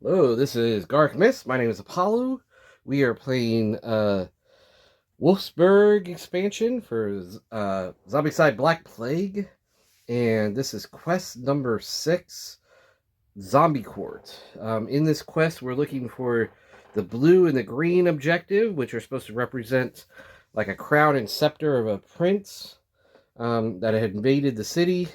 Hello, this is Garth Miss. My name is Apollo. We are playing Wulfsburg expansion for Zombicide Black Plague. And this is quest number 6, Zombie Court. In this quest, we're looking for the blue and the green objective, which are supposed to represent like a crown and scepter of a prince that had invaded the city.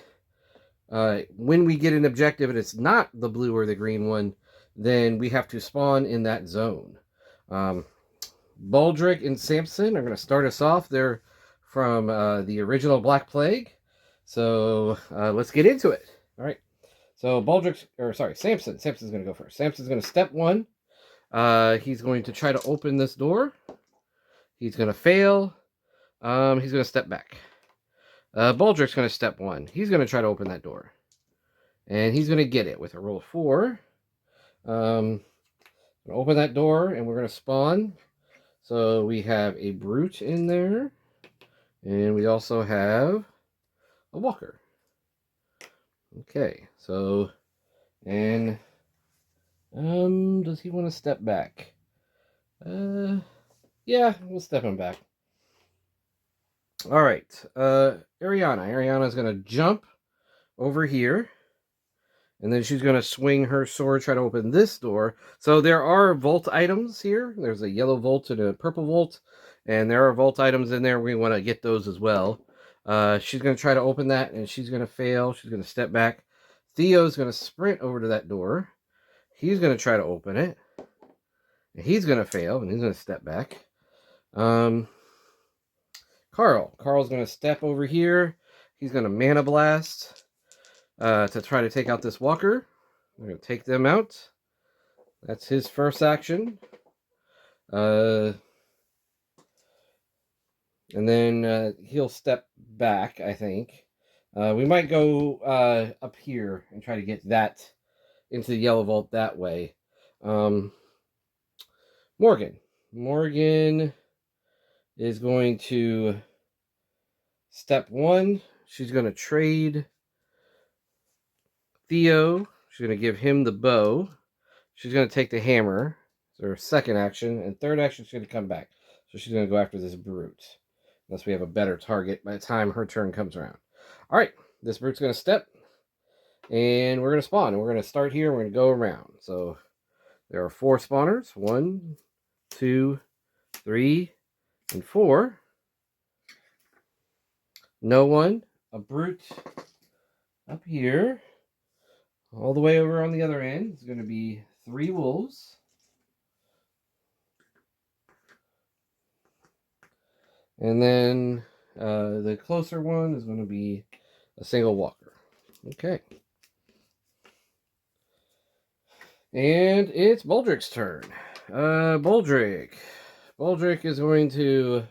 When we get an objective and it's not the blue or the green one, then we have to spawn in that zone. Um, Baldric and Samson are going to start us off. They're from the original Black Plague. So let's get into it. All right. So Samson. Samson's going to go first. Samson's going to step 1. He's going to try to open this door. He's going to fail. He's going to step back. Baldric's going to step 1. He's going to try to open that door. And he's going to get it with a roll of 4. Open that door, and we're going to spawn. So we have a brute in there. And we also have a walker. Okay, so... And... does he want to step back? Yeah, we'll step him back. Alright, Ariana. Ariana's going to jump over here. And then she's going to swing her sword, try to open this door. So there are vault items here. There's a yellow vault and a purple vault. And there are vault items in there. We want to get those as well. She's going to try to open that, and she's going to fail. She's going to step back. Theo's going to sprint over to that door. He's going to try to open it. And he's going to fail, and he's going to step back. Carl's going to step over here. He's going to mana blast. To try to take out this walker. We're going to take them out. That's his first action. And then he'll step back, I think. We might go up here and try to get that into the yellow vault that way. Morgan. Morgan is going to step 1. She's going to trade Theo. She's going to give him the bow. She's going to take the hammer. It's her second action. And third action, she's going to come back. So she's going to go after this brute. Unless we have a better target by the time her turn comes around. Alright, this brute's going to step. And we're going to spawn. And we're going to start here. And we're going to go around. So there are 4 spawners. 1, 2, 3, and 4. No one. A brute up here. All the way over on the other end is going to be 3 wolves. And then the closer one is going to be a single walker. Okay. And it's Baldric's turn. Baldric. Baldric is going to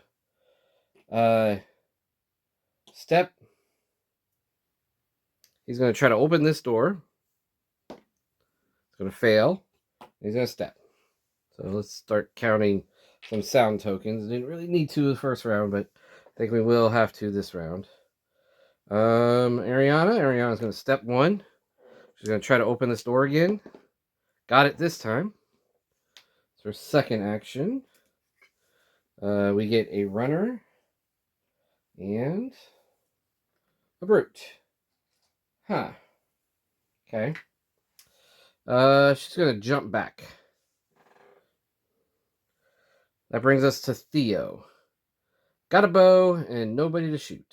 step. He's going to try to open this door. Going to fail. He's going to step. So let's start counting some sound tokens. Didn't really need to the first round, but I think we will have to this round. Ariana's going to step 1. She's going to try to open this door again. Got it this time. It's her second action. We get a runner and a brute. Huh. Okay. She's going to jump back. That brings us to Theo. Got a bow and nobody to shoot.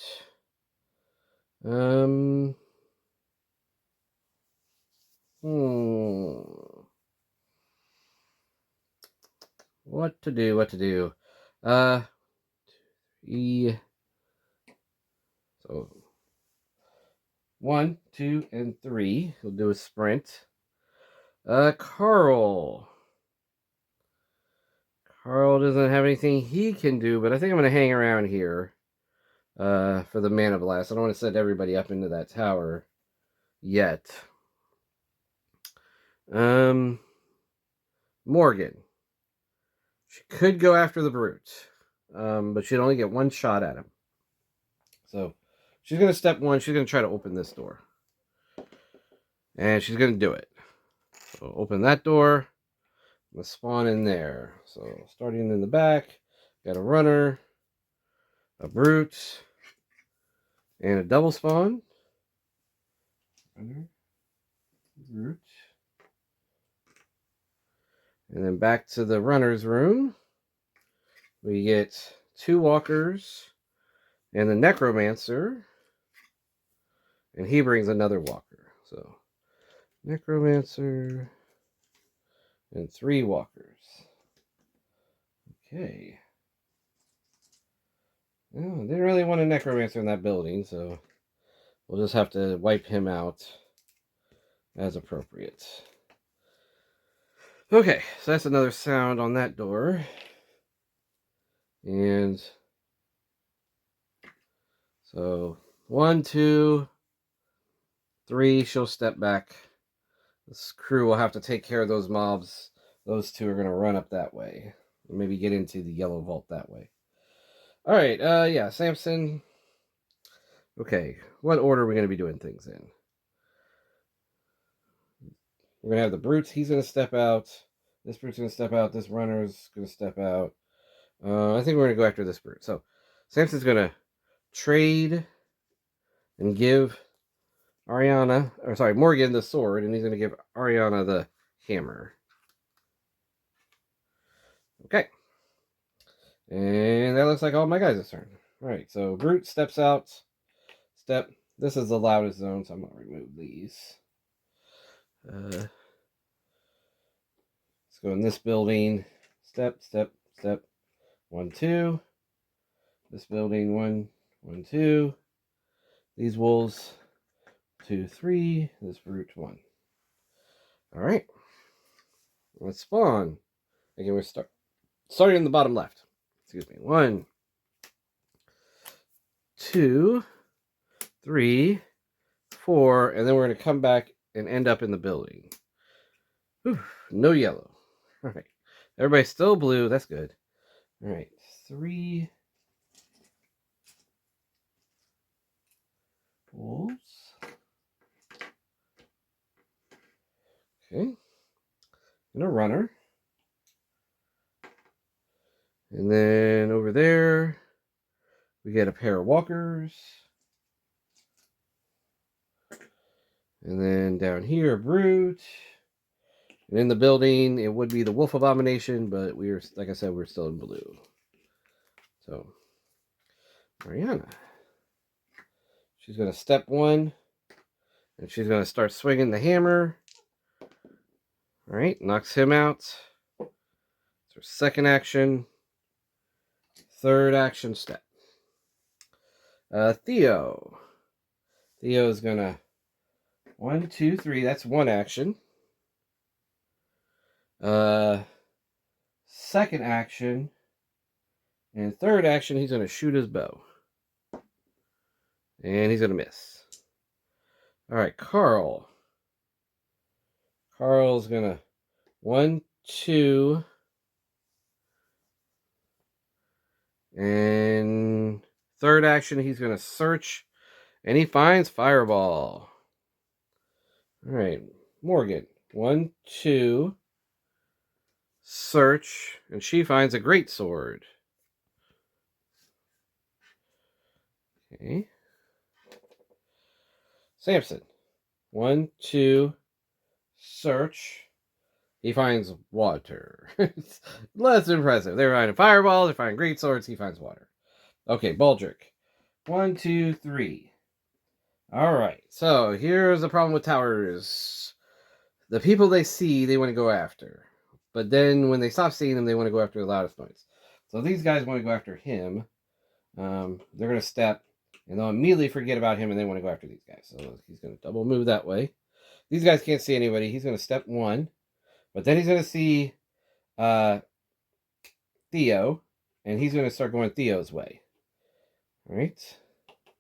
What to do? So 1, 2, and 3. He'll do a sprint. Carl. Carl doesn't have anything he can do, but I think I'm going to hang around here for the mana blast. I don't want to send everybody up into that tower yet. Morgan. She could go after the brute, but she'd only get 1 shot at him. So she's going to step 1. She's going to try to open this door. And she's going to do it. So open that door. Let's spawn in there. So starting in the back, got a runner, a brute, and a double spawn. Runner, brute. And then back to the runner's room. We get 2 walkers and the necromancer. And he brings another walker. So necromancer and 3 walkers. Okay. Well, I didn't really want a necromancer in that building, so we'll just have to wipe him out as appropriate. Okay, so that's another sound on that door. And so 1, 2, 3, she'll step back. This crew will have to take care of those mobs. Those 2 are going to run up that way. Maybe get into the yellow vault that way. Alright, yeah, Samson. Okay, what order are we going to be doing things in? We're going to have the brutes. He's going to step out. This brute's going to step out. This runner's going to step out. I think we're going to go after this brute. So, Samson's going to trade and give Morgan the sword, and he's going to give Ariana the hammer. Okay. And that looks like all my guys' turn. Alright, so brute steps out. This is the loudest zone, so I'm going to remove these. Let's go in this building. Step. 1, 2. This building, 1, 1, 2. These wolves, 2, 3. This brute, 1. Alright. Let's spawn. Again, we're starting in the bottom left. Excuse me. 1, 2, 3, 4. And then we're going to come back and end up in the building. Whew, no yellow. Alright. Everybody's still blue. That's good. Alright. 3 wolves. Okay. And a runner. And then over there, we get a pair of walkers. And then down here, a brute. And in the building, it would be the wolf abomination, but we are, like I said, we're still in blue. So, Mariana. She's going to step 1. And she's going to start swinging the hammer. Alright, knocks him out. It's her second action. Third action step. Theo. Theo's going to 1, 2, 3. That's 1 action. Second action. And third action, he's going to shoot his bow. And he's going to miss. Alright, Carl. Carl's going to 1, 2. And third action, he's going to search. And he finds Fireball. Alright, Morgan. 1, 2. Search. And she finds a great sword. Okay. Samson. 1, 2. Search. He finds water. Less impressive. They're finding fireballs. They're finding great swords. He finds water. Okay, Baldric. 1, 2, 3. Alright, so here's the problem with towers. The people they see, they want to go after. But then when they stop seeing them, they want to go after the loudest noise. So these guys want to go after him. They're going to step, and they'll immediately forget about him, and they want to go after these guys. So he's going to double move that way. These guys can't see anybody. He's going to step 1. But then he's going to see Theo, and he's going to start going Theo's way. Alright.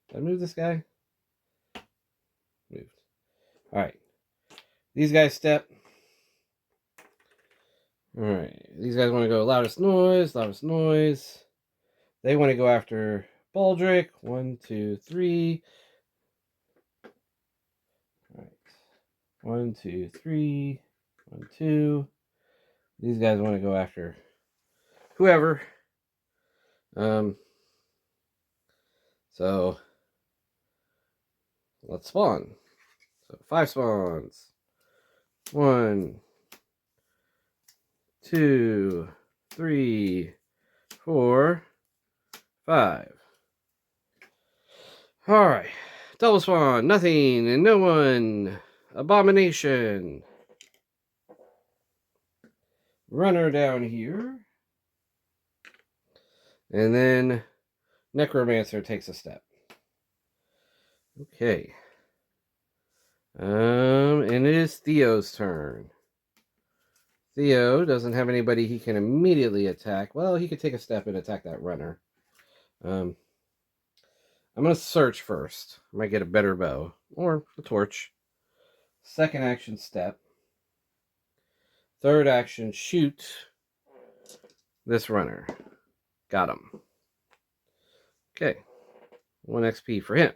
Did I move this guy? Moved. Alright. These guys step. Alright. These guys want to go loudest noise. They want to go after Baldric. 1, 2, 3. Alright. 1, 2, 3. 1, 2. These guys want to go after whoever. So let's spawn. So 5 spawns. 1, 2, 3, 4, 5. Alright. Double spawn. Nothing and no one. Abomination. Runner down here. And then Necromancer takes a step. Okay. And it is Theo's turn. Theo doesn't have anybody he can immediately attack. Well, he could take a step and attack that runner. I'm going to search first. I might get a better bow. Or a torch. Second action, step. Third action, shoot this runner. Got him. Okay. 1 XP for him.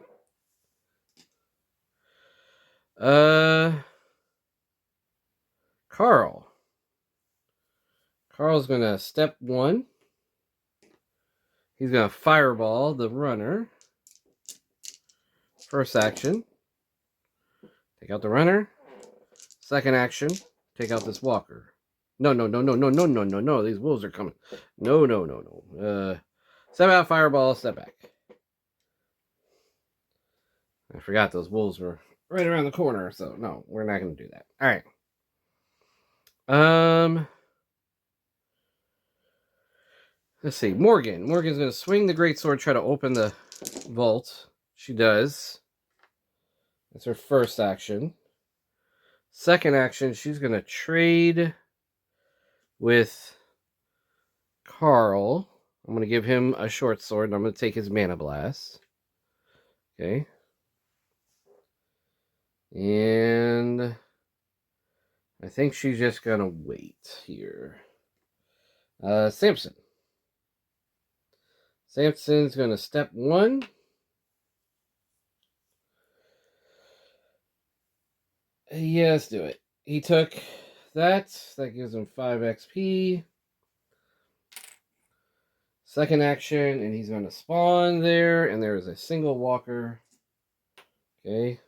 Carl. Carl's going to step 1. He's going to fireball the runner. First action. Take out the runner. Second action. Take out this walker. No. These wolves are coming. No. Step out, fireball, step back. I forgot those wolves were right around the corner, so no, we're not going to do that. All right. Let's see. Morgan's going to swing the greatsword, try to open the vault. She does. That's her first action. Second action, she's going to trade with Carl. I'm going to give him a short sword, and I'm going to take his mana blast. Okay. And I think she's just going to wait here. Samson. Samson's going to step 1. Yeah, let's do it. He took that. That gives him 5 XP. Second action, and he's going to spawn there, and there is a single walker. Okay.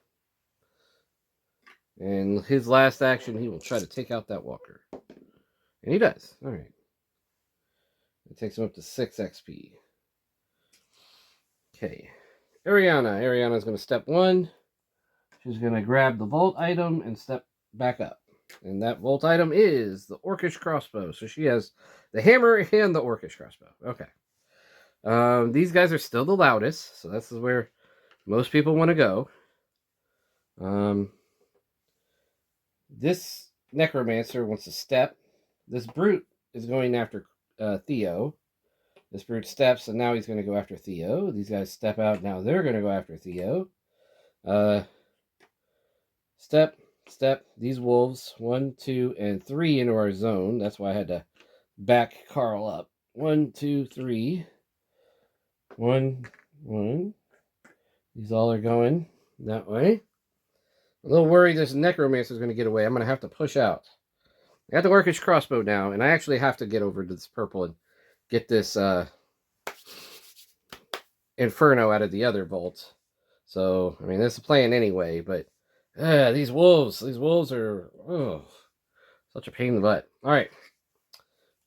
And his last action, he will try to take out that walker. And he does. All right. It takes him up to 6 XP. Okay. Ariana. Ariana's going to step 1. She's going to grab the vault item and step back up. And that vault item is the Orcish crossbow. So she has the hammer and the Orcish crossbow. Okay. These guys are still the loudest. So this is where most people want to go. This necromancer wants to step. This brute is going after Theo. This brute steps, and now he's going to go after Theo. These guys step out. Now they're going to go after Theo. Step. These wolves, 1, 2, and 3 into our zone. That's why I had to back Carl up. 1, 2, 3. 1. These all are going that way. I'm a little worried this necromancer is going to get away. I'm going to have to push out. I got the Orcish crossbow now, and I actually have to get over to this purple and get this Inferno out of the other vault. So, I mean, this is a plan anyway, but these wolves are such a pain in the butt. All right,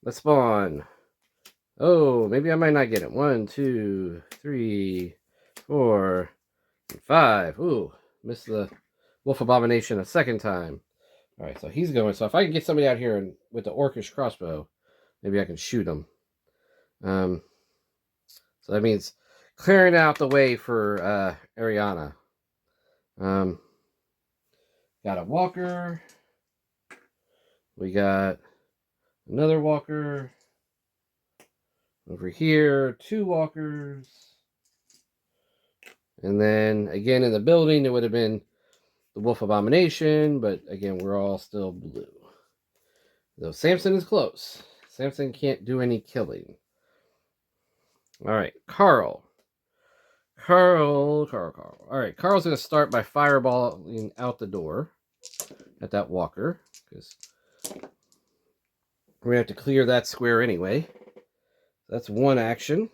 let's spawn. Oh, maybe I might not get it. 1, 2, 3, 4, 5. Ooh, missed the Wolf Abomination a second time. All right, so he's going. So if I can get somebody out here with the Orcish crossbow, maybe I can shoot him. So that means clearing out the way for Ariana. Got a walker. We got another walker. Over here, 2 walkers. And then, again, in the building, it would have been the Wolf Abomination. But, again, we're all still blue. Though Samson is close. Samson can't do any killing. All right, Carl. All right, Carl's going to start by fireballing out the door at that walker. Because We're going to have to clear that square anyway. That's one action.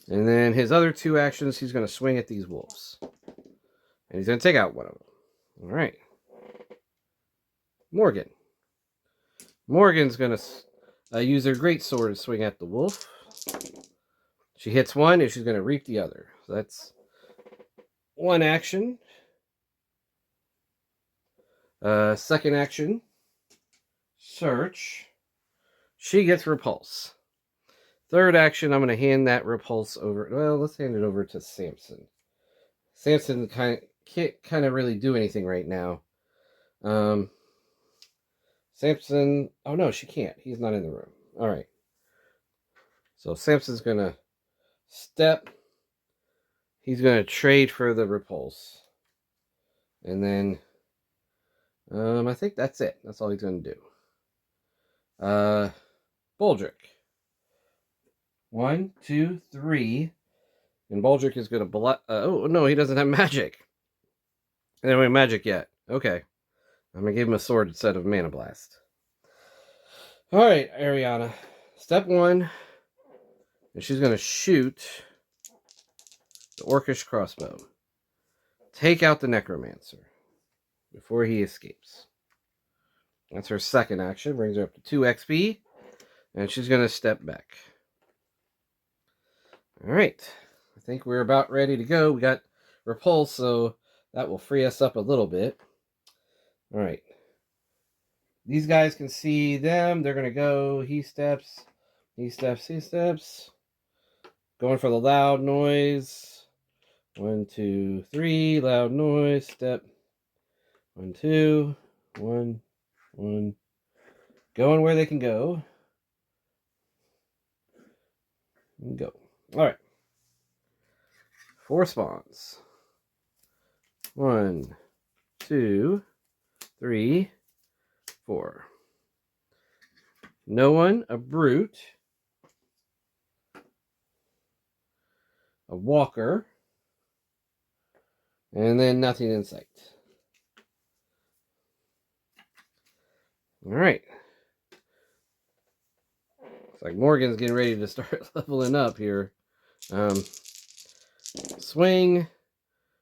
And then his other two actions, he's going to swing at these wolves. And he's going to take out one of them. All right. Morgan. Morgan's going to use her greatsword to swing at the wolf. She hits one, and she's going to reap the other. So that's one action. Second action, search. She gets repulse. Third action, I'm going to hand that repulse over. Well, let's hand it over to Samson. Samson can't kind of really do anything right now. Samson, oh no, she can't. He's not in the room. All right. So Samson's going to step. He's going to trade for the repulse. And then I think that's it. That's all he's going to do. Baldric. 1, 2, 3. And Baldric is going to oh, no, he doesn't have magic. He doesn't have magic yet. Okay. I'm going to give him a sword instead of Mana Blast. Alright, Ariana. Step 1. And she's going to shoot the Orcish crossbow. Take out the Necromancer before he escapes. That's her second action. Brings her up to 2 XP. And she's going to step back. Alright. I think we're about ready to go. We got repulse, so that will free us up a little bit. Alright. These guys can see them. They're going to go. He steps. He steps. He steps. Going for the loud noise. 1, 2, 3. Loud noise. Step. 1, 2. 1, 1. Going where they can go. And go. Alright. 4 spawns. 1, 2, 3, 4. No one, a brute, a walker, and then nothing in sight. Alright. Looks like Morgan's getting ready to start leveling up here. Swing.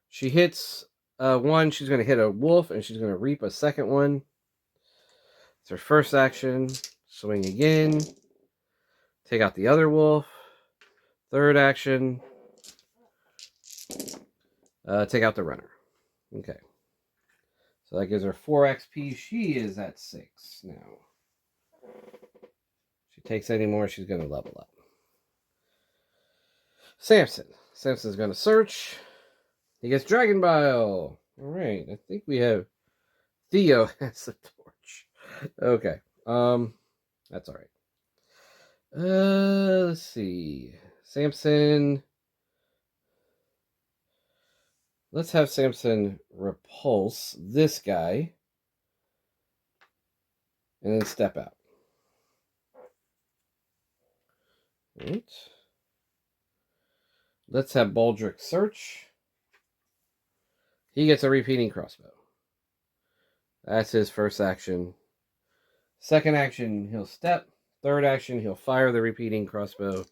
She hits one. She's going to hit a wolf, and she's going to reap a second one. It's her first action. Swing again. Take out the other wolf. Third action. Take out the runner. Okay. So that gives her 4 XP. She is at 6 now. If she takes any more, she's going to level up. Samson. Samson's going to search. He gets Dragon Bile. Alright. I think we have Theo has the torch. Okay. That's alright. Let's see. Samson. Let's have Samson repulse this guy. And then step out. Right. Let's have Baldric search. He gets a repeating crossbow. That's his first action. Second action, he'll step. Third action, he'll fire the repeating crossbow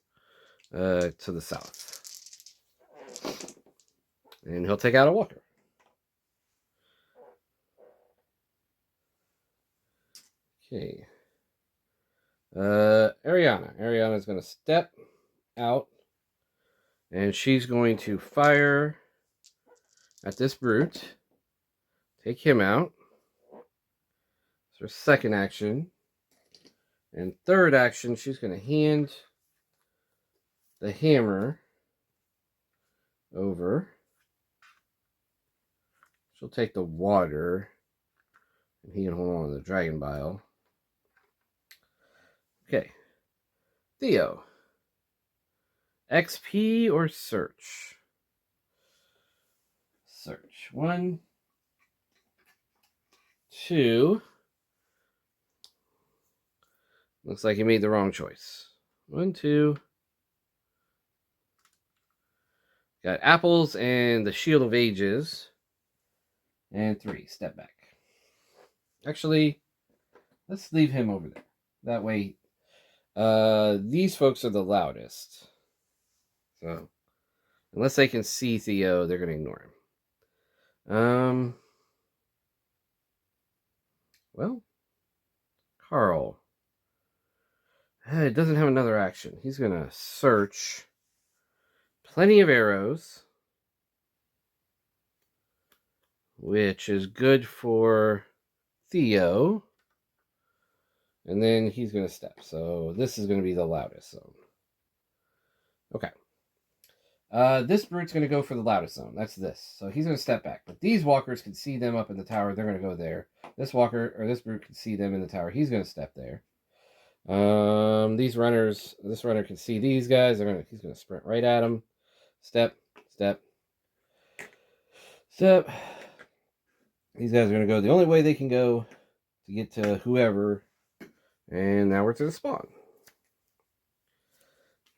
to the south. And he'll take out a walker. Okay. Ariana. Ariana's going to step out. And she's going to fire at this brute. Take him out. It's her second action. And third action, she's going to hand the hammer over. She'll take the water. And he can hold on to the Dragon Bile. Okay. Theo. XP or search? Search. 1, 2. Looks like he made the wrong choice. 1, 2. Got apples and the Shield of Ages. And 3. Step back. Actually, let's leave him over there. That way, these folks are the loudest. So, unless they can see Theo, they're going to ignore him. Well, Carl. It doesn't have another action. He's going to search. Plenty of arrows. Which is good for Theo. And then he's going to step. So this is going to be the loudest zone. Okay. This brute's going to go for the loudest zone. That's this. So he's going to step back. But these walkers can see them up in the tower. They're going to go there. This brute can see them in the tower. He's going to step there. This runner can see these guys. He's going to sprint right at them. Step, step, step. These guys are going to go the only way they can go to get to whoever. And now we're to the spawn.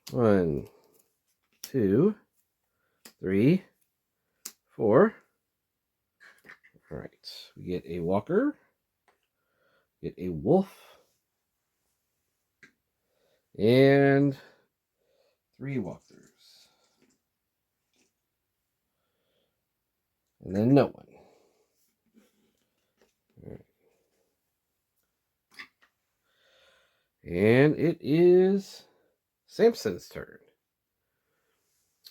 1, 2, 3, 4. All right. We get a walker. Get a wolf. And 3 walkers. And then no one. All right. And it is Samson's turn.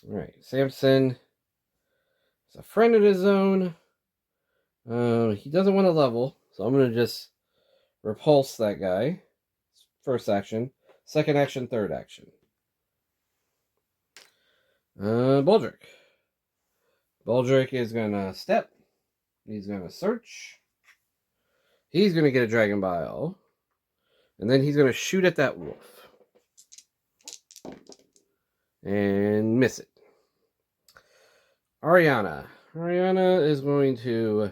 All right. Samson is a friend of his own. He doesn't want to level, so I'm going to just repulse that guy. First action. Second action, third action. Baldric. Baldric is going to step. He's going to search. He's going to get a Dragon Bile. And then he's going to shoot at that wolf. And miss it. Ariana. Ariana is going to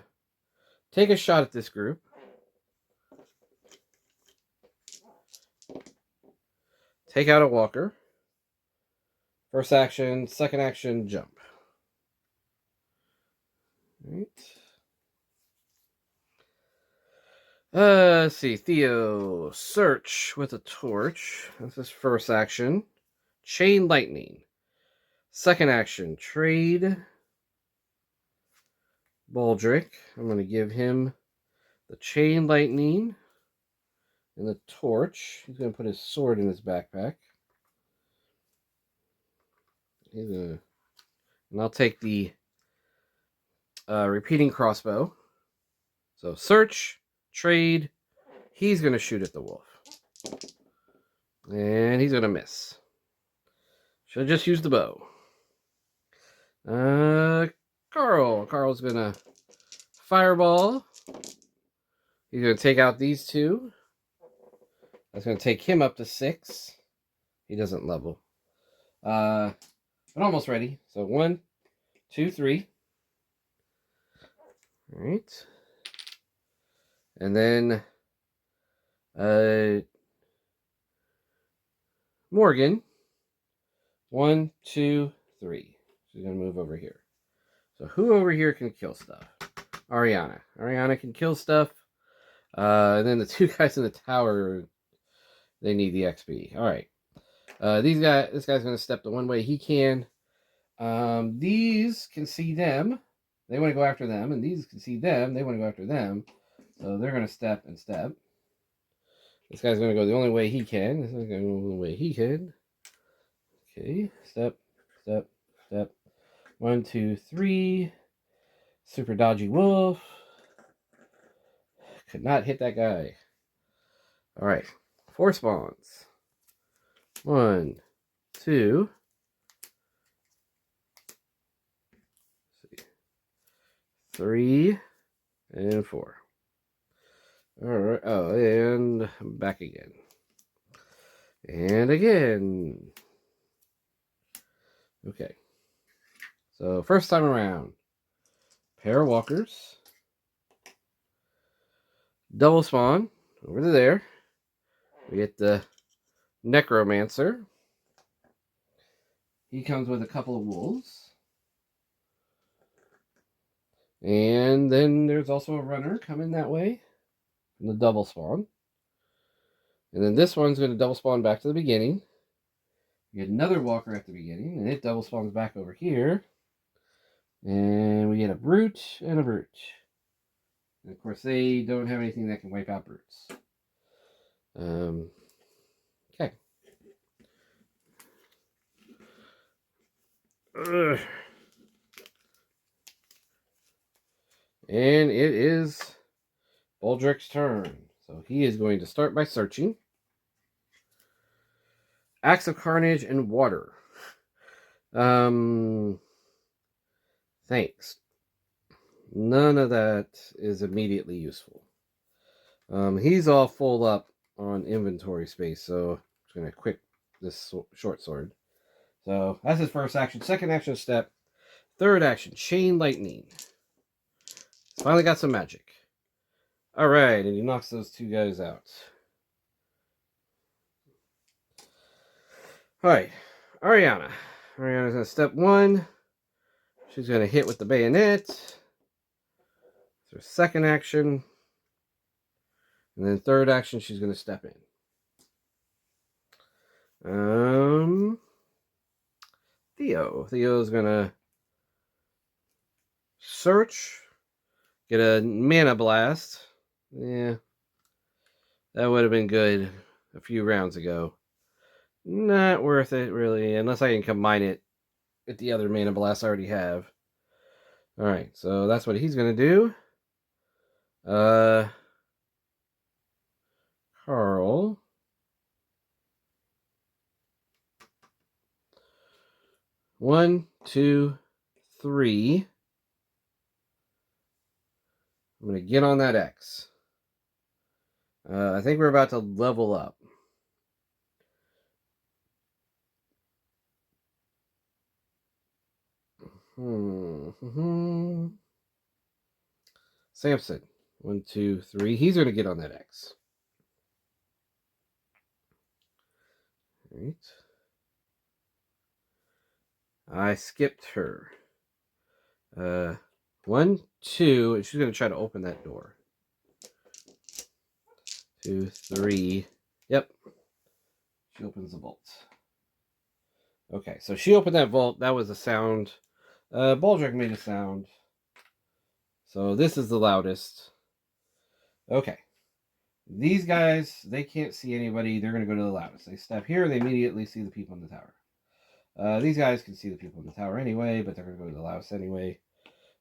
take a shot at this group. Take out a walker. First action, second action, jump. All right. Let's see. Theo, search with a torch. That's his first action. Chain lightning. Second action, trade. Baldric. I'm going to give him the chain lightning and the torch. He's going to put his sword in his backpack. And I'll take the repeating crossbow. So search, trade. He's going to shoot at the wolf. And he's going to miss. Should have just used the bow. Carl. Carl's going to fireball. He's going to take out these 2. That's going to take him up to 6. He doesn't level. But almost ready. So 1, 2, 3. All right. And then Morgan. 1, 2, 3. She's going to move over here. So who over here can kill stuff? Ariana. Ariana can kill stuff. And then the 2 guys in the tower, they need the XP. All right. This guy's going to step the one way he can. These can see them. They want to go after them. And these can see them. They want to go after them. So they're going to step and step. This guy's going to go the only way he can. This guy's going to go the only way he can. Okay. Step, step, step. 1, 2, 3. Super dodgy wolf. Could not hit that guy. All right. 4 spawns. 1, 2. 3 and 4. All right. Oh, and back again. And again. Okay. So first time around. Pair of walkers. Double spawn. Over to there. We get the necromancer. He comes with a couple of wolves. And then there's also a runner coming that way. From the double spawn. And then this one's going to double spawn back to the beginning. We get another walker at the beginning, and it double spawns back over here. And we get a brute and a brute. And of course, they don't have anything that can wipe out brutes. Okay. And it is Baldric's turn. So he is going to start by searching. Axe of Carnage and Water. Thanks. None of that is immediately useful. He's all full up on inventory space, so I'm just going to equip this short sword. So that's his first action. Second action step. Third action, Chain Lightning. Finally got some magic. Alright, and he knocks those two guys out. Alright, Ariana. Ariana's going to step 1. She's going to hit with the bayonet. That's her second action. And then third action, she's going to step in. Theo's going to search. Get a mana blast. Yeah. That would have been good a few rounds ago. Not worth it, really, unless I can combine it with the other mana blast I already have. Alright, so that's what he's going to do. Carl. One, two, three. I'm going to get on that X. I think we're about to level up. Samson. 1, 2, 3. He's going to get on that X. All right. I skipped her. 1, 2, and she's going to try to open that door. 2, 3. Yep. She opens the vault. Okay, so she opened that vault. That was a sound. Baldric made a sound. So this is the loudest. Okay. These guys, they can't see anybody. They're going to go to the loudest. They step here. They immediately see the people in the tower. These guys can see the people in the tower anyway, but they're going to go to the loudest anyway.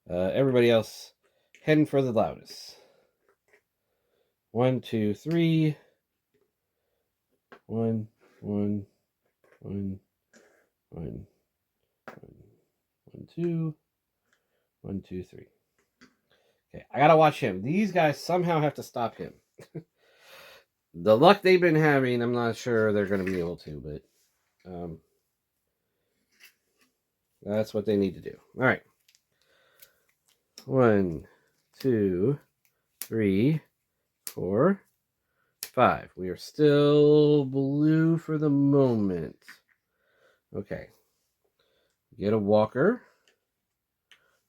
Everybody else heading for the loudest. 1, 2, 3. 1, 1, 1, 1, 1, 2, 1, 2, 3. Okay, I gotta watch him. These guys somehow have to stop him. The luck they've been having, I'm not sure they're going to be able to, but that's what they need to do. All right. 1, 2, 3, 4, 5. We are still blue for the moment. Okay. Get a walker.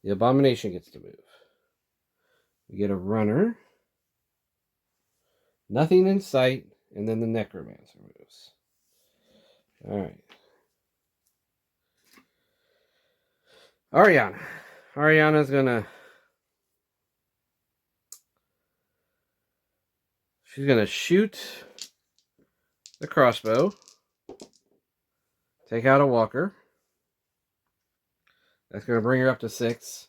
The abomination gets to move. We get a runner. Nothing in sight. And then the necromancer moves. Alright. Ariana. Ariana's gonna... She's gonna shoot the crossbow. Take out a walker. That's gonna bring her up to 6.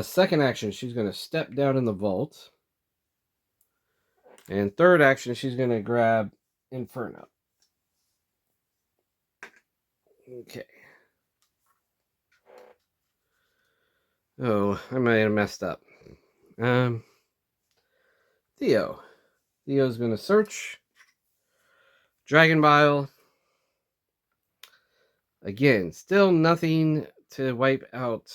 Second action, she's gonna step down in the vault. And third action, she's going to grab Inferno. Okay. Oh, I might have messed up. Theo. Theo's going to search. Dragon Bile. Again, still nothing to wipe out.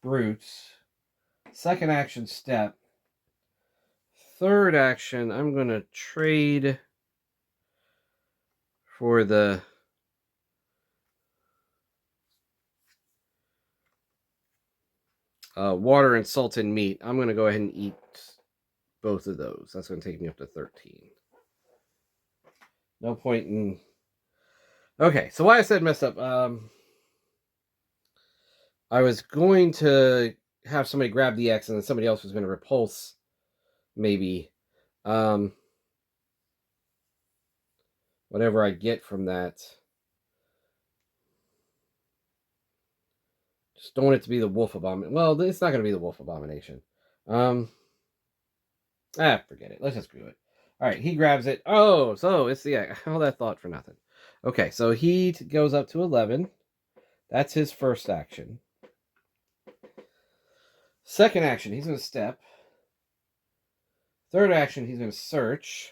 Brutes. Second action step. Third action, I'm going to trade for the water and salt and meat. I'm going to go ahead and eat both of those. That's going to take me up to 13. No point in... Okay, so why I said messed up. I was going to have somebody grab the X and then somebody else was going to repulse, maybe. Whatever I get from that. Just don't want it to be the Wolf Abomination. Well, it's not going to be the Wolf Abomination. Forget it. Let's just screw it. All right, he grabs it. Oh, so it's the all that thought for nothing. Okay, so he goes up to 11. That's his first action. Second action, he's going to step. Third action, he's going to search.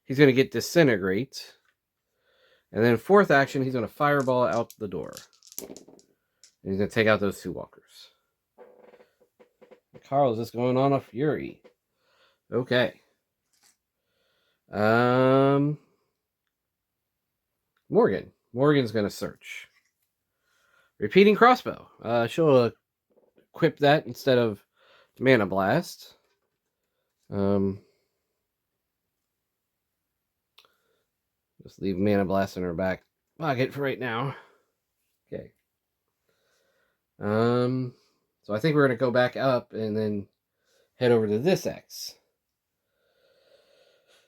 He's going to get disintegrate. And then fourth action, he's going to fireball out the door. And he's going to take out those 2 walkers. Carl is just going on a fury. Okay. Morgan. Morgan's going to search. Repeating crossbow. She'll equip that instead of Mana Blast. Just leave Mana Blast in her back pocket for right now. Okay. So I think we're going to go back up and then head over to this X.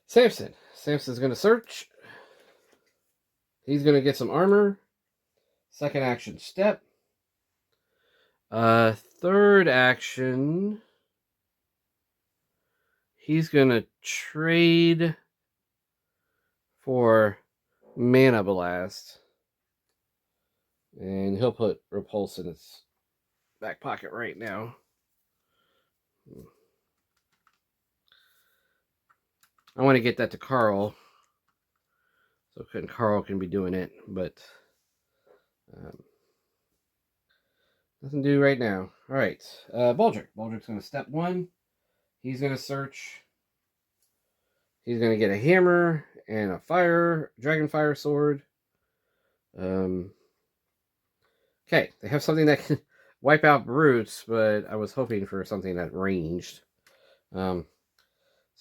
Samson. Samson's going to search. He's going to get some armor. Second action, step. Third action, he's going to trade for Mana Blast. And he'll put Repulse in his back pocket right now. I want to get that to Carl. So Carl can be doing it, but nothing to do right now. All right, Baldric. Baldric's going to step 1. He's going to search. He's going to get a hammer and a dragon fire sword. Okay, they have something that can wipe out brutes, but I was hoping for something that ranged. So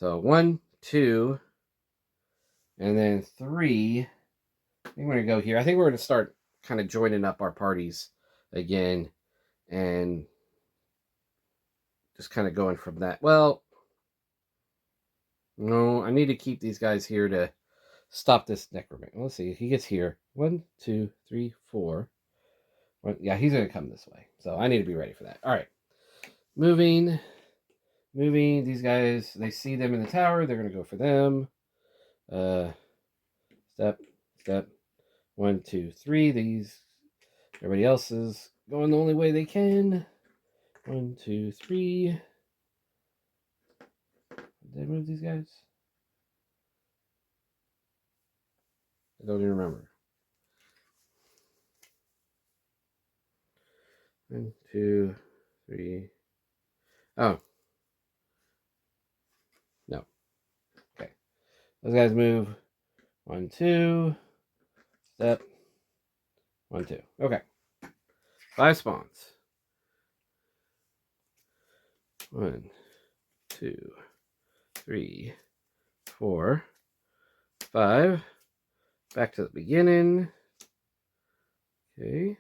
1, 2, and then 3. I think we're going to go here. I think we're going to start kind of joining up our parties again and just kind of going from that. Well, no, I need to keep these guys here to stop this necromancer. Let's see. He gets here. 1, 2, 3, 4. Well, yeah, he's going to come this way. So I need to be ready for that. All right. Moving. These guys, they see them in the tower. They're going to go for them. Step. 1, 2, 3. Everybody else is going the only way they can. 1, 2, 3. Did I move these guys? I don't even remember. 1, 2, 3. Oh. No. Okay. Those guys move. 1, 2. Step. 1, 2. Okay. 5 spawns. 1, 2, 3, 4, 5. Back to the beginning. Okay.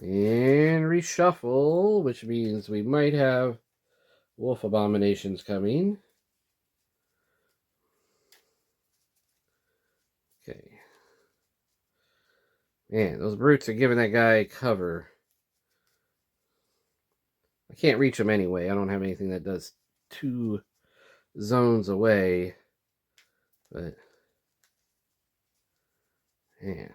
And reshuffle, which means we might have wolf abominations coming. Okay. Man, those brutes are giving that guy cover. I can't reach him anyway. I don't have anything that does 2 zones away. But, man.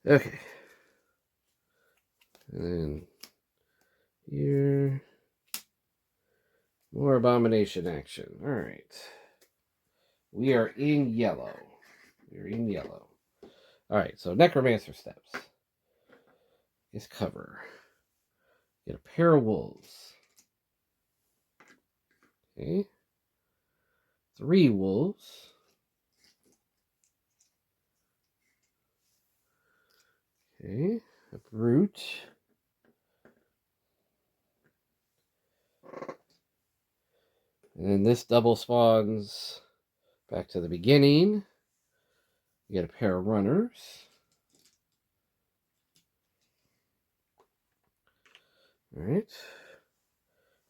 Okay. And then here. More abomination action. All right. We are in yellow. All right, so necromancer steps. Is cover. Get a pair of wolves. Okay. 3 wolves. Okay. A brute. And then this double spawns back to the beginning. You get a pair of runners. All right.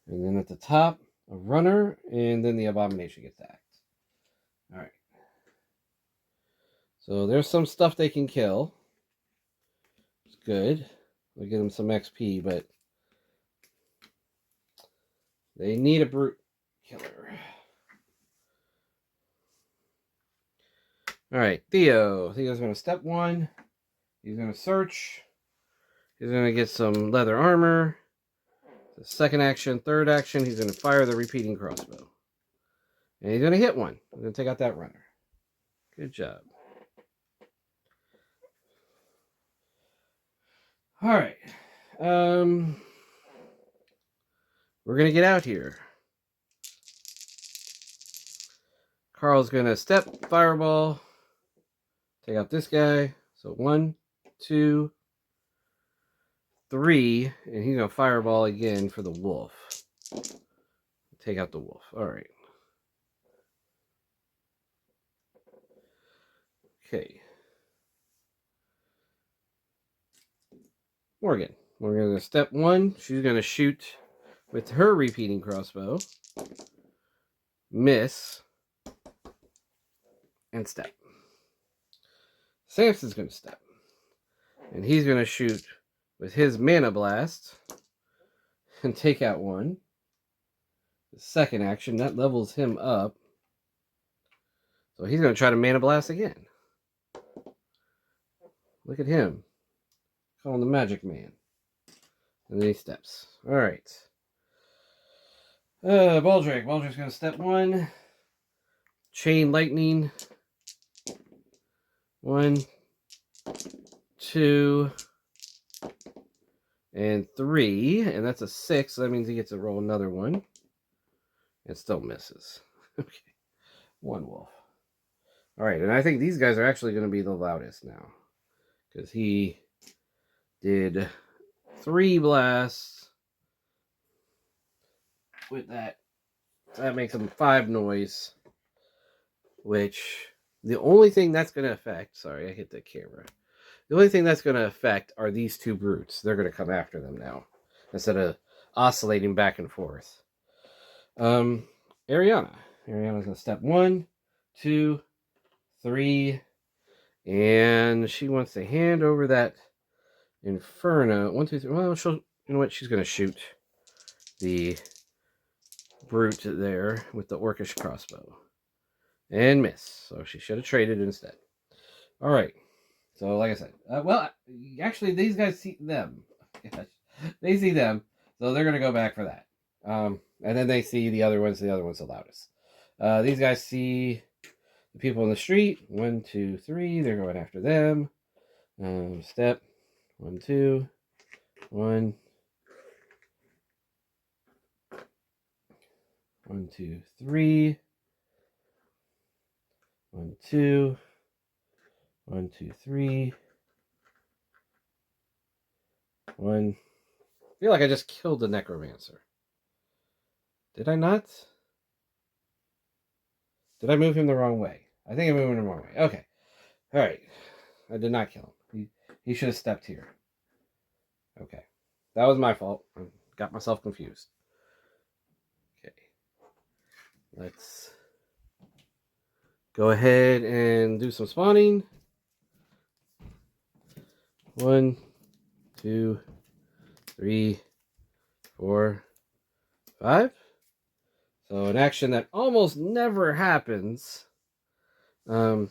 And then at the top, a runner, and then the abomination gets axed. All right. So there's some stuff they can kill. It's good. We'll get them some XP, but they need a brute killer. All right, Theo. Theo's going to step 1. He's going to search. He's going to get some leather armor. The second action, third action, he's going to fire the repeating crossbow. And he's going to hit one. He's going to take out that runner. Good job. All right. We're going to get out here. Carl's going to step, fireball, take out this guy. So 1, 2, 3, and he's going to fireball again for the wolf. Take out the wolf. All right. Okay. Morgan. We're going to step 1. She's going to shoot with her repeating crossbow. Miss. And step. Samson's going to step. And he's going to shoot with his mana blast. And take out one. The second action, that levels him up. So he's going to try to mana blast again. Look at him. Call him the Magic Man. And then he steps. Alright. Baldric. Baldric's going to step 1. Chain Lightning. 1, 2, and 3. And that's a 6. So that means he gets to roll another one. It still misses. Okay. 1 wolf. Alright, and I think these guys are actually going to be the loudest now. Because he did 3 blasts with that. That makes him 5 noise. Which, the only thing that's going to affect... Sorry, I hit the camera. The only thing that's going to affect are these 2 brutes. They're going to come after them now. Instead of oscillating back and forth. Ariana. Ariana's going to step 1, 2, 3... And she wants to hand over that Inferno. 1, 2, 3. Well, she'll, you know what? She's going to shoot the brute there with the orcish crossbow. And miss. So she should have traded instead. All right. So, like I said. Well, actually, these guys see them. They see them. So they're going to go back for that. And then they see the other ones. The other one's the loudest. These guys see... the people in the street, 1, 2, 3, they're going after them. Step, 1, 2, 1, 1, 2, 3, 1, 2, 1, 2, 3, 1. I feel like I just killed the necromancer. Did I not? Did I move him the wrong way? I think I moved him the wrong way. Okay. All right. I did not kill him. He should have stepped here. Okay. That was my fault. I got myself confused. Okay. Let's go ahead and do some spawning. 1, 2, 3, 4, 5. So an action that almost never happens. A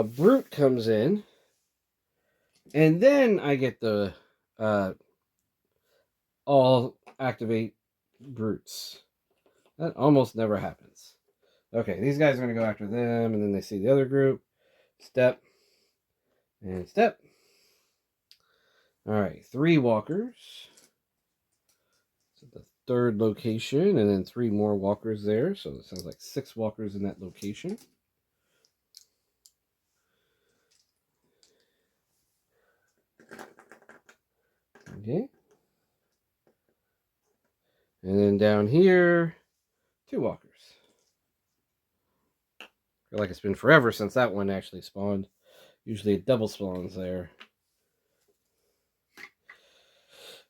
brute comes in. And then I get the all activate brutes. That almost never happens. Okay, these guys are going to go after them. And then they see the other group. Step. And step. All right, 3 walkers. So the third location, and then 3 more walkers there. So it sounds like 6 walkers in that location. Okay. And then down here, 2 walkers. I feel like it's been forever since that one actually spawned. Usually it double spawns there.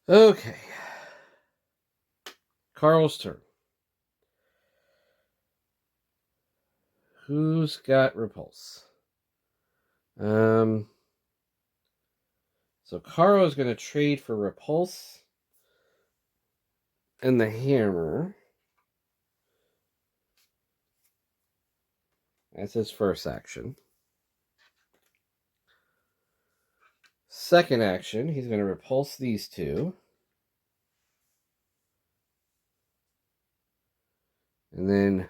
Okay. Carl's turn. Who's got repulse? So Carl's going to trade for repulse and the hammer. That's his first action. Second action, he's going to repulse these 2. And then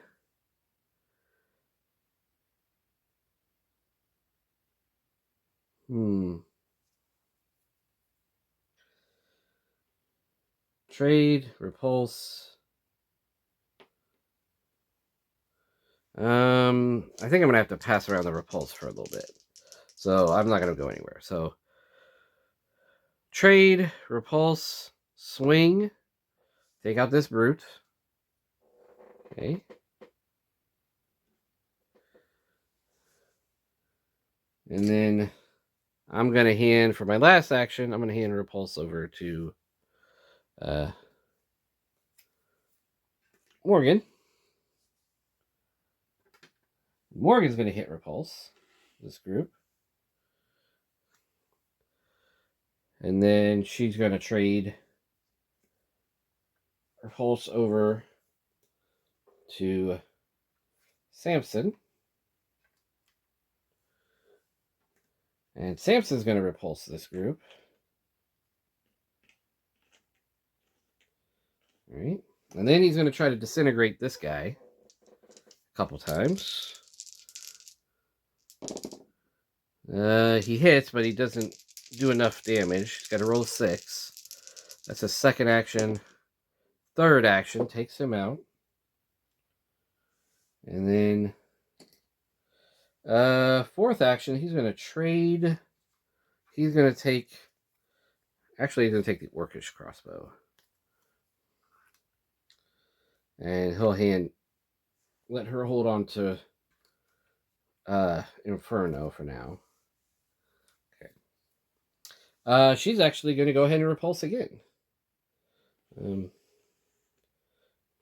trade, repulse. I think I'm going to have to pass around the repulse for a little bit. So I'm not going to go anywhere. So trade, repulse, swing. Take out this brute. Okay. And then I'm going to hand, for my last action, I'm going to hand repulse over to Morgan. Morgan's going to hit repulse, this group. And then she's going to trade repulse over to Samson. And Samson's going to repulse this group. All right. And then he's going to try to disintegrate this guy a couple times. He hits, but he doesn't do enough damage. He's got to roll a 6. That's his second action. Third action takes him out. And then fourth action, he's going to trade. He's going to take... Actually, he's going to take the Orcish crossbow. And he'll let her hold on to Inferno for now. Okay. She's actually going to go ahead and repulse again.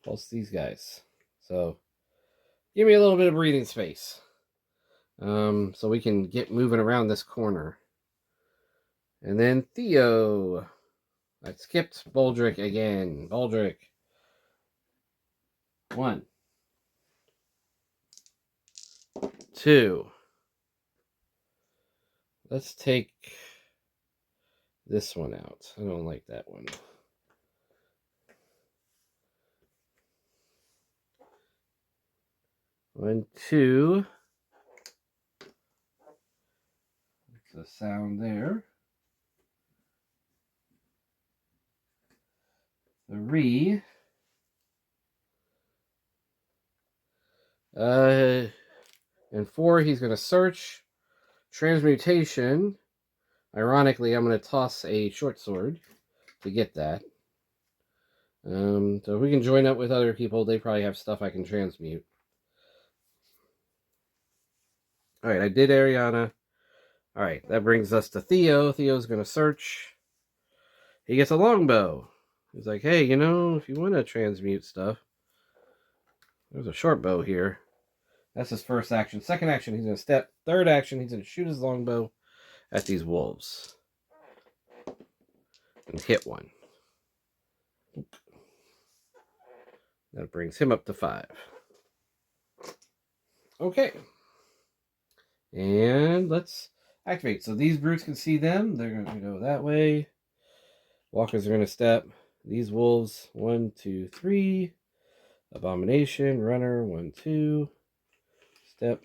Repulse these guys. So, give me a little bit of breathing space. So we can get moving around this corner. And then Theo. I skipped Baldric again. Baldric. 1. 2. Let's take this one out. I don't like that one. One, 2. That's the sound there. 3. And 4, he's going to search. Transmutation. Ironically, I'm going to toss a short sword to get that. So if we can join up with other people, they probably have stuff I can transmute. Alright, I did Ariana. Alright, that brings us to Theo. Theo's going to search. He gets a longbow. He's like, hey, you know, if you want to transmute stuff, there's a short bow here. That's his first action. Second action, he's going to step. Third action, he's going to shoot his longbow at these wolves. And hit one. That brings him up to 5. Okay. And let's activate. So these brutes can see them. They're going to go that way. Walkers are going to step. These wolves, 1, 2, 3. Abomination, runner, 1, 2. Step.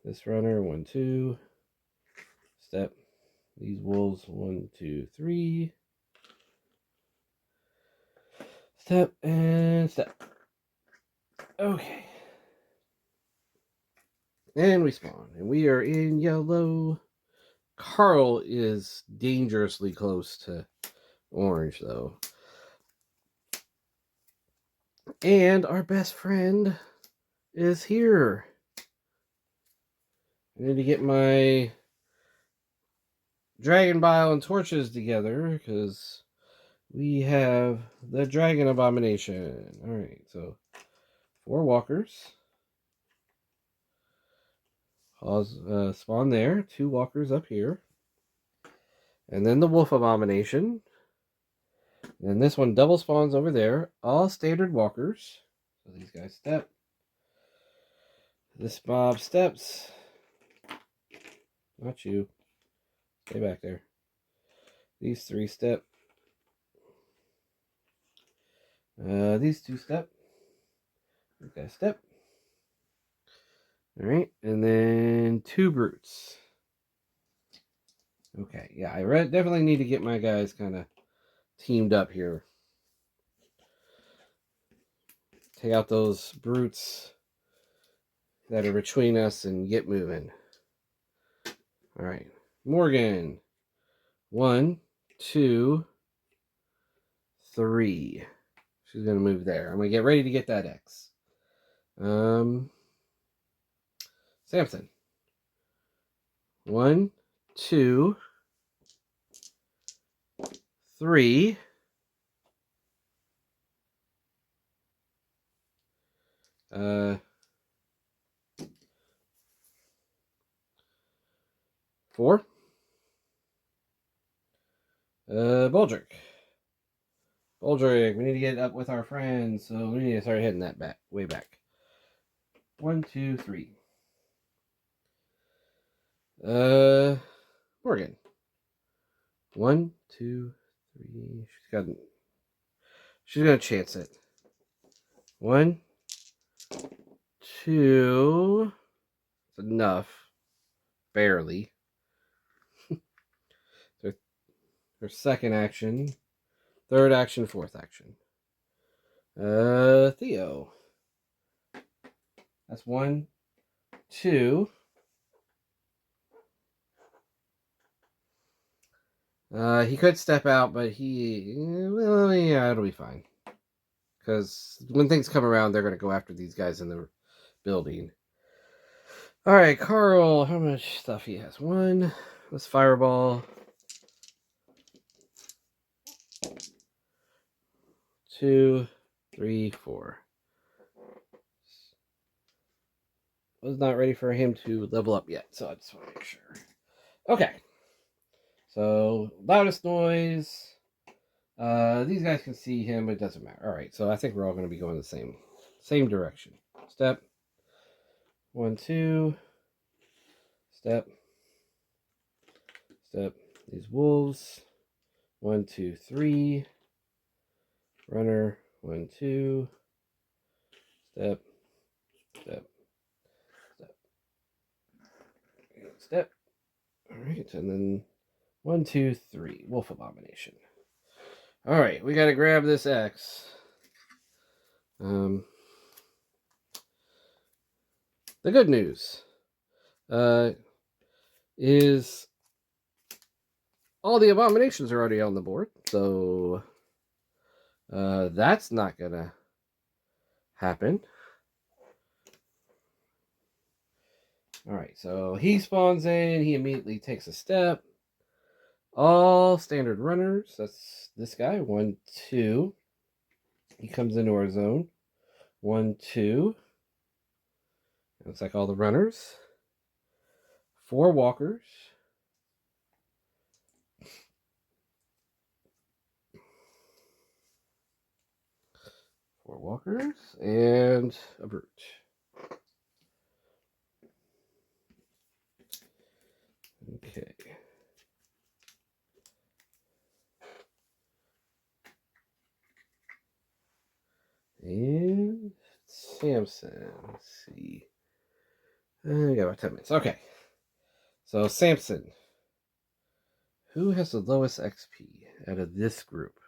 This runner, 1, 2. Step. These wolves, 1, 2, 3. Step and step. Okay. And we spawn. And we are in yellow. Carl is dangerously close to orange, though. And our best friend is here. I need to get my dragon bile and torches together because we have the dragon abomination. Alright, so 4 walkers. Spawn there. 2 walkers up here. And then the wolf abomination. And this one double spawns over there. All standard walkers. So these guys step. This mob steps. Not you. Stay back there. These 3 step. These 2 step. These guys step. Alright, and then 2 brutes. Okay, yeah, I definitely need to get my guys kind of teamed up here. Take out those brutes that are between us and get moving. Alright, Morgan. 1, 2, 3. She's going to move there. I'm going to get ready to get that X. Samson. 1, 2, 3. Four. Boldrick. Boldrick, we need to get up with our friends, so we need to start heading that back, way back. 1, 2, 3. Morgan. 1, 2, 3. She's gonna chance it. 1, 2. It's enough. Barely. Her second action. Third action, fourth action. Theo. That's 1, 2. He could step out, but well, yeah, it'll be fine. Because when things come around, they're going to go after these guys in the building. Alright, Carl, how much stuff he has? 1. Let's fireball. 2, 3, 4. Was not ready for him to level up yet, so I just want to make sure. Okay. So, loudest noise. These guys can see him, but it doesn't matter. Alright, so I think we're all going to be going the same direction. Step. 1, 2. Step. Step. These wolves. 1, 2, 3. Runner. 1, 2. Step. Step. Step. Step. Alright, and then 1, 2, 3. Wolf abomination. Alright, we gotta grab this X. The good news is all the abominations are already on the board, so that's not gonna happen. Alright, so he spawns in, he immediately takes a step. All standard runners, that's this guy, 1, 2. He comes into our zone. 1, 2. Looks like all the runners. 4 walkers. 4 walkers and a brute. Okay. And Samson. Let's see. I got about 10 minutes. Okay. So Samson. Who has the lowest XP out of this group?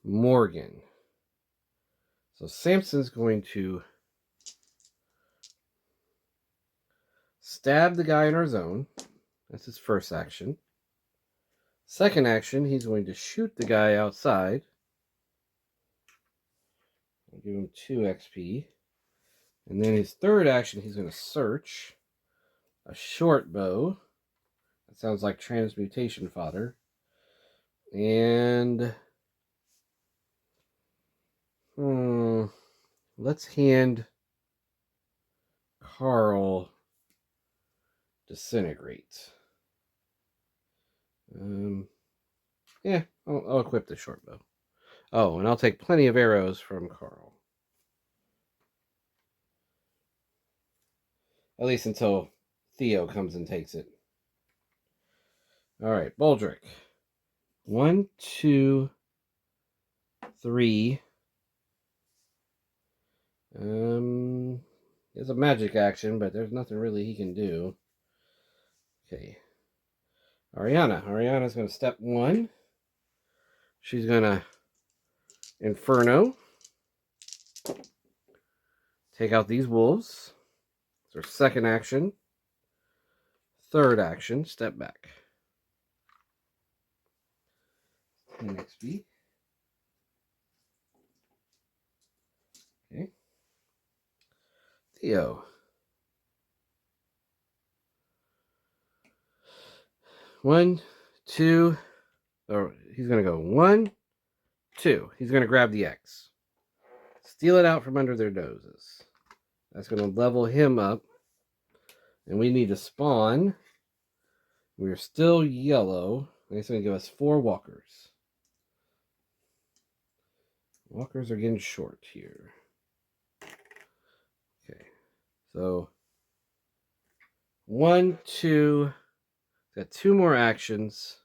Morgan. So Samson's going to stab the guy in our zone. That's his first action. Second action, he's going to shoot the guy outside. I'll give him 2 XP. And then his third action, he's going to search a short bow. That sounds like transmutation fodder. And let's hand Carl Disintegrate. Yeah, I'll equip the short bow. Oh, and I'll take plenty of arrows from Carl. At least until Theo comes and takes it. All right, Baldric. 1, 2, 3. It's a magic action, but there's nothing really he can do. Okay. Ariana. Ariana's going to step 1. She's going to Inferno. Take out these wolves. It's her second action. Third action, step back. 10 XP. Okay. Theo. 1, 2. Or he's going to go 1, 2. He's going to grab the X. Steal it out from under their noses. That's going to level him up. And we need to spawn. We're still yellow. That's going to give us 4 walkers. Walkers are getting short here. Okay. So 1, 2. Got 2 more actions.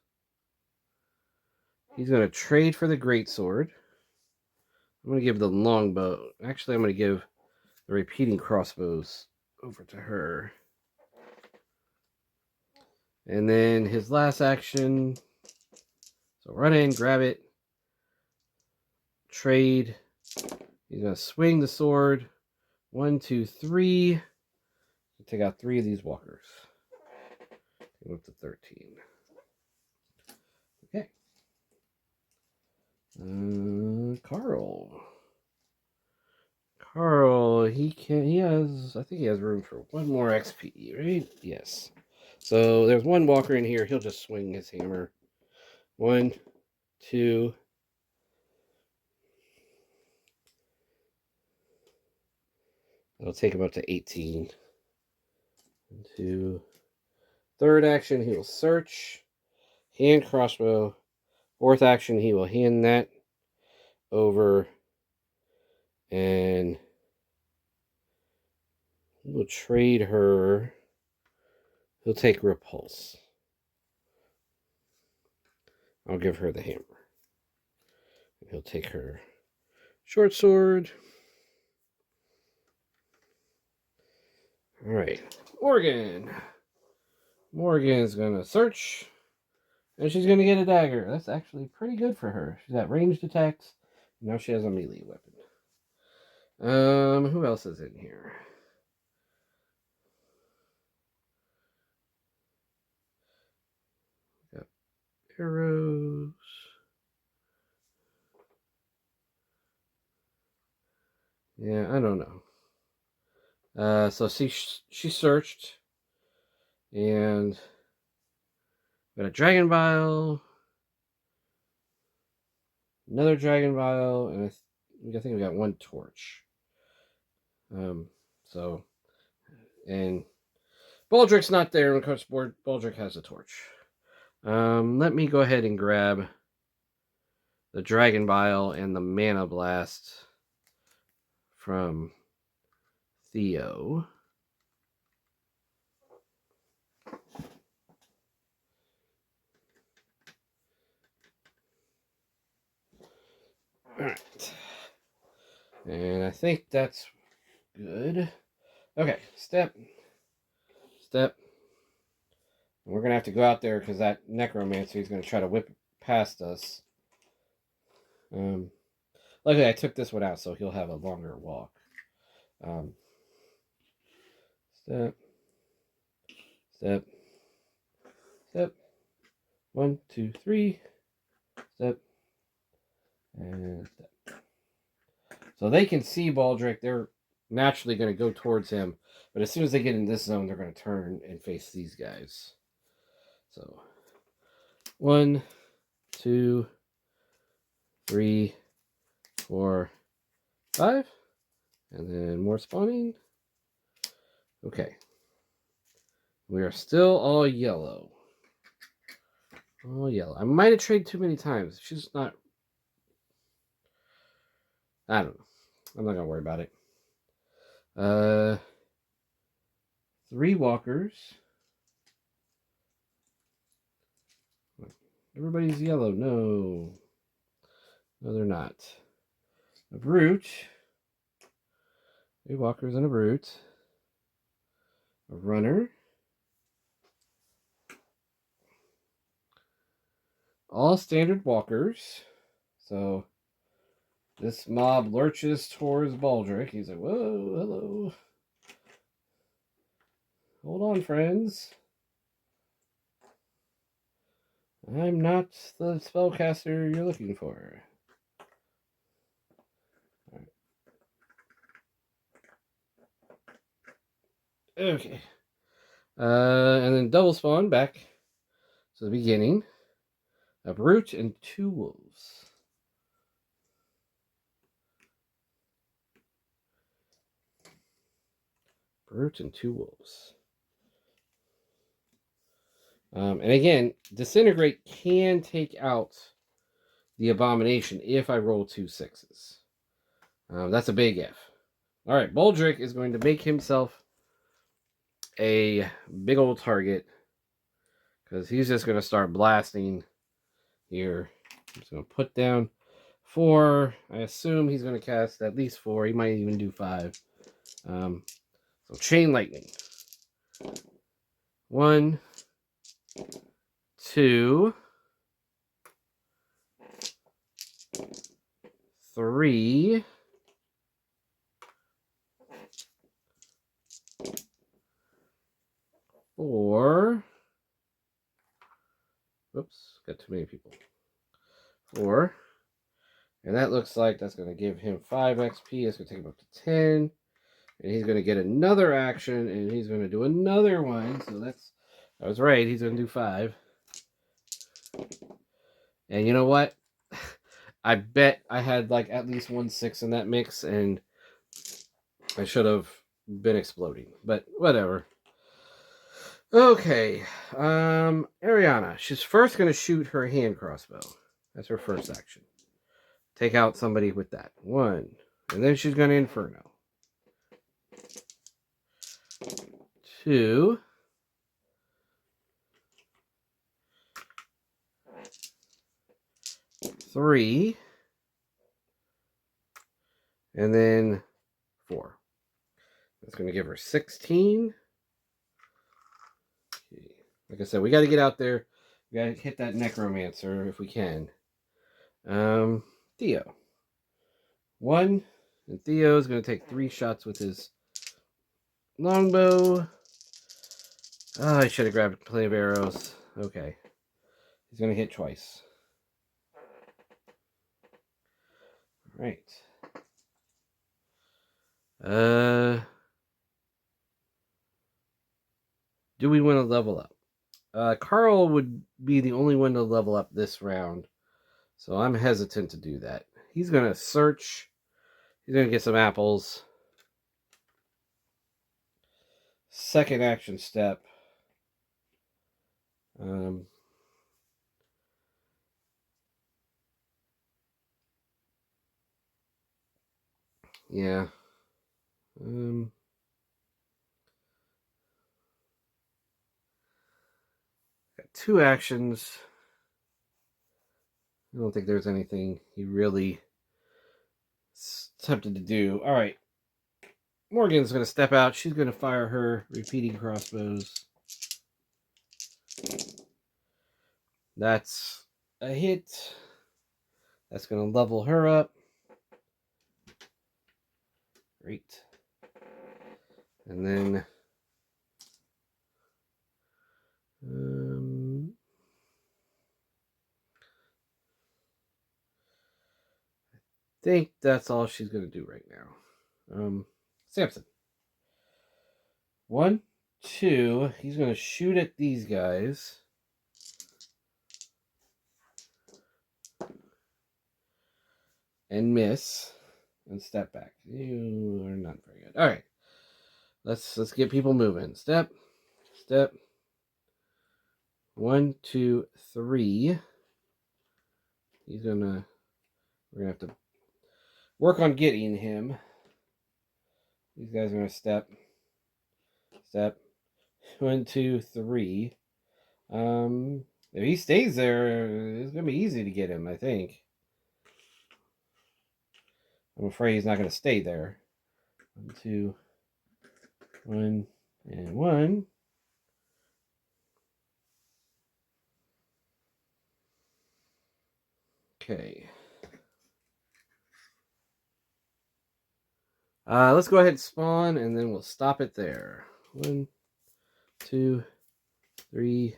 He's going to trade for the greatsword. I'm going to give the longbow. Actually, I'm going to give the repeating crossbows over to her. And then his last action. So run in, grab it. Trade. He's going to swing the sword. 1, 2, 3. Take out 3 of these walkers. Go up to 13. Okay. Carl. Carl, I think he has room for 1 more XP, right? Yes. So there's 1 walker in here. He'll just swing his hammer. 1, 2. That'll take him up to 18. 1, 2. Third action, he will search. Hand crossbow. Fourth action, he will hand that over. And we'll trade her. He'll take repulse. I'll give her the hammer. He'll take her short sword. All right, Morgan. Morgan's gonna search, and she's gonna get a dagger. That's actually pretty good for her. She's got ranged attacks. Now she has a melee weapon. Who else is in here? Got arrows. Yeah, I don't know. So she searched, and got a dragon vial, another dragon vial, and I think we got 1 torch. And Baldric's not there, and of course Baldric has a torch. Let me go ahead and grab the dragon vial and the mana blast from Theo. Alright. And I think that's good. Okay, step. We're going to have to go out there because that necromancer is going to try to whip past us. Luckily, I took this one out, so he'll have a longer walk. Step. Step. Step. 1, 2, 3. Step. And step. So they can see Baldric. They're naturally going to go towards him. But as soon as they get in this zone, they're going to turn and face these guys. So 1, 2, 3, 4, 5. And then more spawning. Okay. We are still all yellow. All yellow. I might have traded too many times. She's not... I don't know. I'm not going to worry about it. 3 walkers. Everybody's yellow. No. No, they're not. A brute. 3 walkers and a brute. A runner. All standard walkers. So this mob lurches towards Baldric. He's like, whoa, hello. Hold on, friends. I'm not the spellcaster you're looking for. Right. Okay. And then double spawn back to the beginning. A brute and 2 wolves. Brute and 2 wolves. And again, Disintegrate can take out the Abomination if I roll 2 6s. That's a big if. Alright, Baldric is going to make himself a big old target. Because he's just going to start blasting here. I'm just going to put down 4. I assume he's going to cast at least 4. He might even do 5. So Chain Lightning. 1, 2, 3, 4. Oops, got too many people. 4. And that looks like that's going to give him 5 XP. It's going to take him up to 10. And he's going to get another action, and he's going to do another one. So I was right. He's going to do 5. And you know what? I bet I had like at least 1 6 in that mix, and I should have been exploding. But whatever. Okay. Ariana. She's first going to shoot her hand crossbow. That's her first action. Take out somebody with that. 1. And then she's going to Inferno. 2. 3. And then 4. That's going to give her 16. Okay. Like I said, we got to get out there. We got to hit that Necromancer if we can. Theo. 1. And Theo's going to take 3 shots with his longbow. Oh, I should have grabbed plenty of arrows. Okay. He's going to hit twice. All right. Do we want to level up? Carl would be the only one to level up this round. So I'm hesitant to do that. He's going to search. He's going to get some apples. Second action step. Yeah. Got 2 actions. I don't think there's anything he really tempted to do. All right. Morgan's going to step out. She's going to fire her repeating crossbows. That's a hit. That's going to level her up. Great. And then I think that's all she's going to do right now. Samson. 1, 2. He's going to shoot at these guys. And miss. And step back. You are not very good. All right. Let's get people moving. Step. 1, 2, 3. We're gonna have to work on getting him. These guys are gonna step. 1, 2, 3. If he stays there, it's gonna be easy to get him, I think. I'm afraid he's not gonna stay there. 1, 2, 1, and 1. Okay. Let's go ahead and spawn, and then we'll stop it there. 1, 2, 3,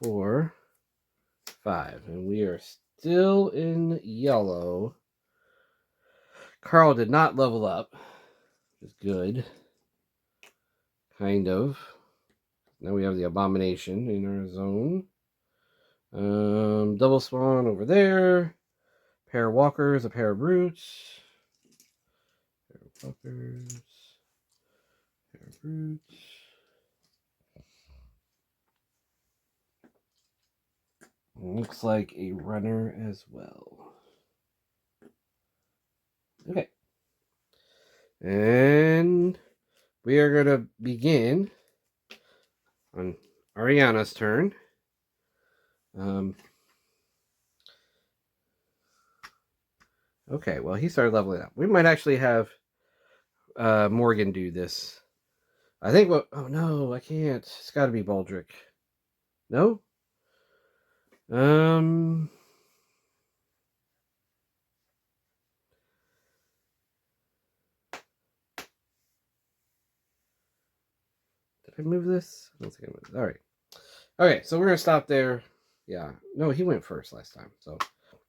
4, 5. And we are still in yellow. Carl did not level up. Which is good. Kind of. Now we have the abomination in our zone. Double spawn over there. Pair of walkers, a pair of brutes. Pair of walkers. Pair of brutes. Looks like a runner as well. Okay. And we are going to begin on Ariana's turn. Okay, well, he started leveling up. We might actually have Morgan do this. I think what... Oh, no, I can't. It's got to be Baldric. No? Did I move this? I don't think I moved it. All right. Okay, so we're going to stop there. Yeah. No, he went first last time. So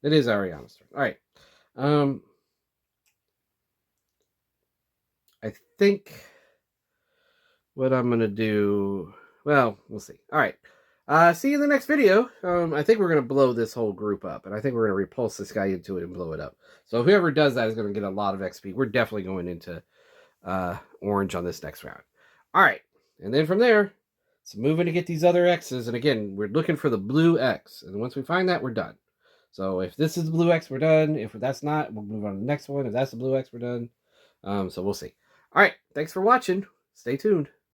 it is Ariana's turn. All right. I think what I'm going to do... Well, we'll see. All right. See you in the next video. I think we're going to blow this whole group up. And I think we're going to repulse this guy into it and blow it up. So whoever does that is going to get a lot of XP. We're definitely going into orange on this next round. All right. And then from there, it's moving to get these other X's. And again, we're looking for the blue X. And once we find that, we're done. So if this is the blue X, we're done. If that's not, we'll move on to the next one. If that's the blue X, we're done. So we'll see. All right. Thanks for watching. Stay tuned.